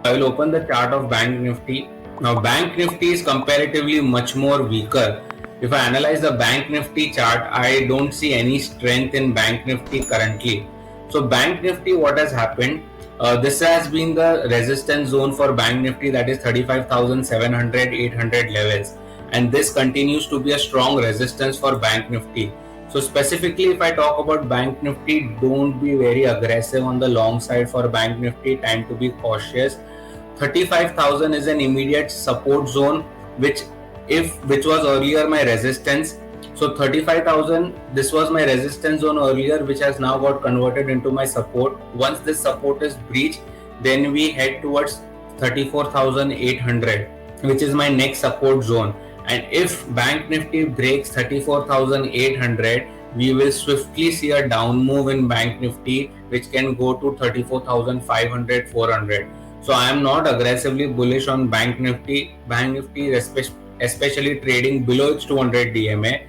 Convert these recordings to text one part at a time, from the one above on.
I will open the chart of Bank Nifty. Now Bank Nifty is comparatively much more weaker. If I analyze the Bank Nifty chart, I don't see any strength in Bank Nifty currently. So Bank Nifty, what has happened? This has been the resistance zone for Bank Nifty, that is 35,700, 800 levels. And this continues to be a strong resistance for Bank Nifty. So specifically, if I talk about Bank Nifty, don't be very aggressive on the long side for Bank Nifty, tend to be cautious. 35,000 is an immediate support zone, which was earlier my resistance. So 35,000, this was my resistance zone earlier, which has now got converted into my support. Once this support is breached, then we head towards 34,800, which is my next support zone. And if Bank Nifty breaks 34,800, we will swiftly see a down move in Bank Nifty, which can go to 34,500, 400. So I am not aggressively bullish on Bank Nifty. Bank Nifty is especially trading below its 200 DMA.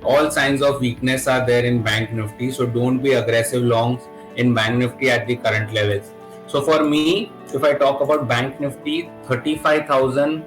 All signs of weakness are there in Bank Nifty. So don't be aggressive longs in Bank Nifty at the current levels. So for me, if I talk about Bank Nifty, 35,000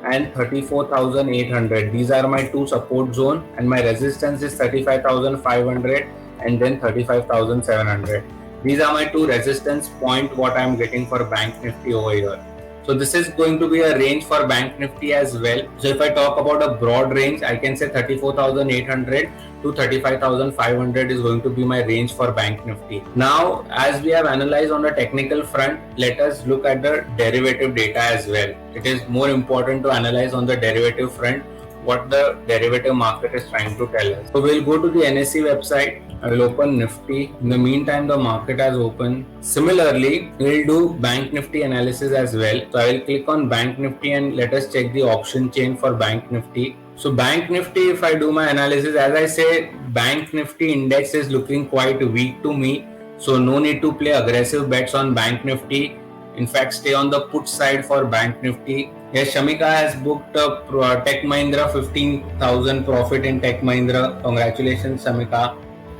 and 34,800. These are my two support zone, and my resistance is 35,500 and then 35,700. These are my two resistance point what I am getting for Bank Nifty over here. So this is going to be a range for Bank Nifty as well. So if I talk about a broad range, I can say 34,800 to 35,500 is going to be my range for Bank Nifty. Now, as we have analyzed on the technical front, let us look at the derivative data as well. It is more important to analyze on the derivative front what the derivative market is trying to tell us. So we'll go to the NSE website. I will open Nifty. In the meantime, the market has opened. Similarly, we'll do Bank Nifty analysis as well. So I will click on Bank Nifty and let us check the option chain for Bank Nifty. So Bank Nifty, if I do my analysis, as I say, Bank Nifty index is looking quite weak to me. So no need to play aggressive bets on Bank Nifty. In fact, stay on the put side for Bank Nifty. Yes, Shamika has booked a Tech Mahindra 15,000 profit in Tech Mahindra. Congratulations, Shamika.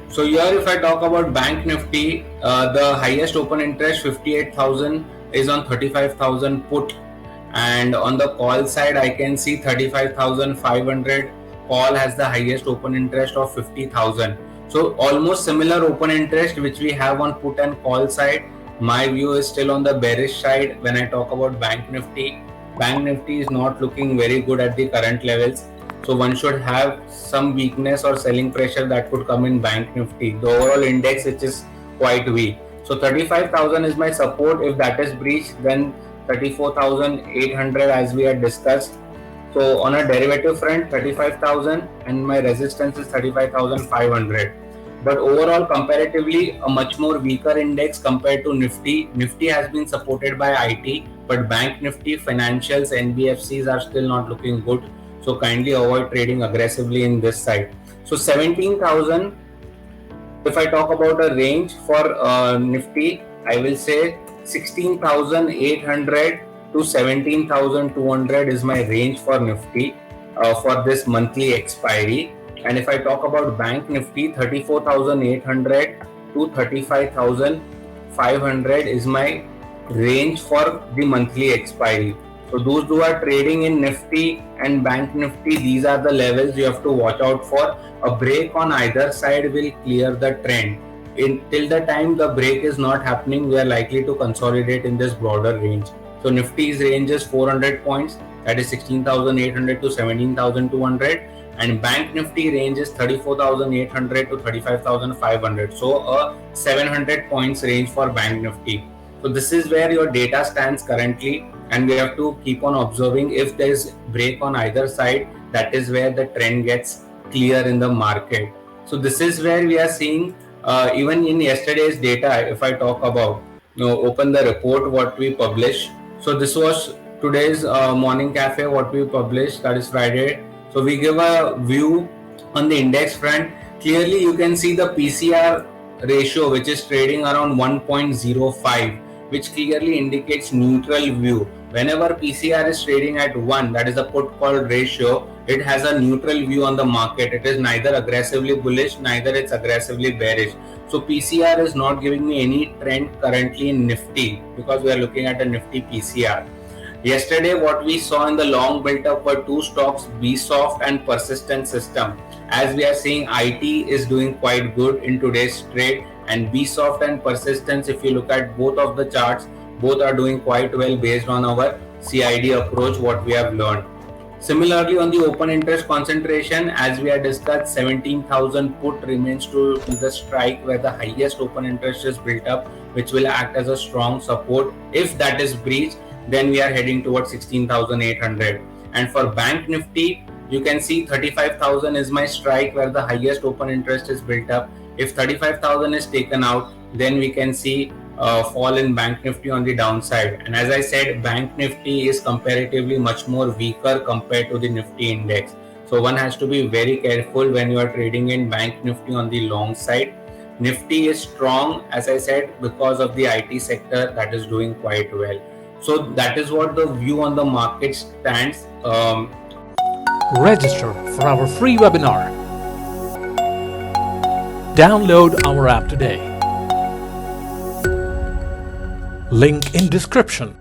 So here, if I talk about Bank Nifty, the highest open interest 58,000 is on 35,000 put, and on the call side, I can see 35,500 call has the highest open interest of 50,000. So almost similar open interest which we have on put and call side. My view is still on the bearish side when I talk about Bank Nifty. Bank Nifty is not looking very good at the current levels. So one should have some weakness or selling pressure that could come in Bank Nifty. The overall index, which is quite weak. So 35,000 is my support. If that is breached, then 34,800 as we had discussed. So on a derivative front, 35,000 and my resistance is 35,500. But overall, comparatively, a much more weaker index compared to Nifty. Nifty has been supported by IT, but Bank Nifty, financials, NBFCs are still not looking good. So kindly avoid trading aggressively in this side. So 17,000, if I talk about a range for Nifty, I will say 16,800 to 17,200 is my range for Nifty for this monthly expiry. And if I talk about Bank Nifty, 34,800 to 35,500 is my range for the monthly expiry. So those who are trading in Nifty and Bank Nifty, these are the levels you have to watch out for. A break on either side will clear the trend. Till the time the break is not happening, we are likely to consolidate in this broader range. So Nifty's range is 400 points, that is 16,800 to 17,200. And Bank Nifty range is 34,800 to 35,500. So a 700 points range for Bank Nifty. So this is where your data stands currently, and we have to keep on observing. If there is break on either side, that is where the trend gets clear in the market. So this is where we are seeing even in yesterday's data. If I talk about, open the report what we published. So this was today's morning cafe what we published, that is Friday. So we give a view on the index front. Clearly you can see the PCR ratio, which is trading around 1.05, which clearly indicates neutral view. Whenever PCR is trading at 1, that is a put call ratio, it has a neutral view on the market. It is neither aggressively bullish, neither it's aggressively bearish. So PCR is not giving me any trend currently in Nifty because we are looking at a Nifty PCR. Yesterday, what we saw in the long build-up were two stocks, Bsoft and Persistent System. As we are seeing, IT is doing quite good in today's trade, and Bsoft and Persistence, if you look at both of the charts, both are doing quite well based on our CID approach, what we have learned. Similarly, on the open interest concentration, as we had discussed, 17,000 put remains to be the strike where the highest open interest is built up, which will act as a strong support. If that is breached, then we are heading towards 16,800. And for Bank Nifty, you can see 35,000 is my strike where the highest open interest is built up. If 35,000 is taken out, then we can see fall in Bank Nifty on the downside. And as I said, Bank Nifty is comparatively much more weaker compared to the Nifty index. So one has to be very careful when you are trading in Bank Nifty on the long side. Nifty is strong, as I said, because of the IT sector that is doing quite well. So that is what the view on the market stands. Register for our free webinar. Download our app today. Link in description.